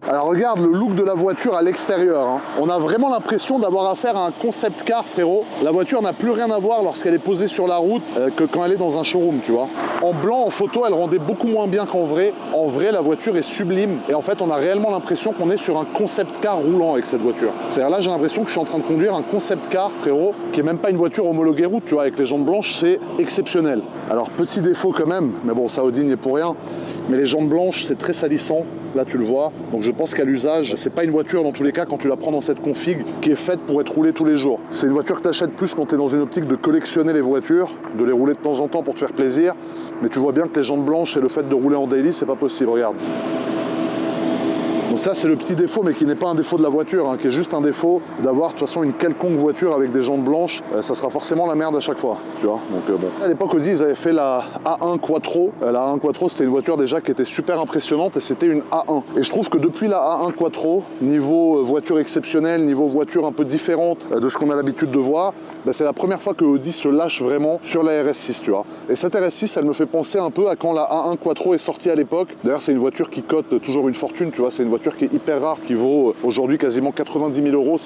Alors regarde le look de la voiture à l'extérieur, hein. On a vraiment l'impression d'avoir affaire à un concept car, frérot. La voiture n'a plus rien à voir lorsqu'elle est posée sur la route que quand elle est dans un showroom, tu vois. En blanc, en photo, elle rendait beaucoup moins bien qu'en vrai. En vrai, la voiture est sublime. Et en fait, on a réellement l'impression qu'on est sur un concept car roulant avec cette voiture. C'est-à-dire là, j'ai l'impression que je suis en train de conduire un concept car, frérot, qui est même pas une voiture homologuée route, tu vois, avec les jantes blanches, c'est exceptionnel. Alors, petit défaut quand même, mais bon, ça, Audi n'y est pour rien. Mais les jantes blanches, c'est très salissant. Là, tu le vois. Donc, je pense qu'à l'usage, c'est pas une voiture, dans tous les cas, quand tu la prends dans cette config, qui est faite pour être roulée tous les jours. C'est une voiture que tu achètes plus quand tu es dans une optique de collectionner les voitures, de les rouler de temps en temps pour te faire plaisir. Mais tu vois bien que les jantes blanches et le fait de rouler en daily, c'est pas possible. Regarde. Donc ça, c'est le petit défaut, mais qui n'est pas un défaut de la voiture, hein, qui est juste un défaut d'avoir de toute façon une quelconque voiture avec des jantes blanches. Ça sera forcément la merde à chaque fois, tu vois. Donc bon. À l'époque, Audi, ils avaient fait la A1 Quattro. La A1 Quattro, c'était une voiture déjà qui était super impressionnante et c'était une A1. Et je trouve que depuis la A1 Quattro, niveau voiture exceptionnelle, niveau voiture un peu différente de ce qu'on a l'habitude de voir, bah, c'est la première fois que Audi se lâche vraiment sur la RS6, tu vois. Et cette RS6, elle me fait penser un peu à quand la A1 Quattro est sortie à l'époque. D'ailleurs, c'est une voiture qui cote toujours une fortune, tu vois. C'est une voiture qui est hyper rare, qui vaut aujourd'hui quasiment 90 000 €.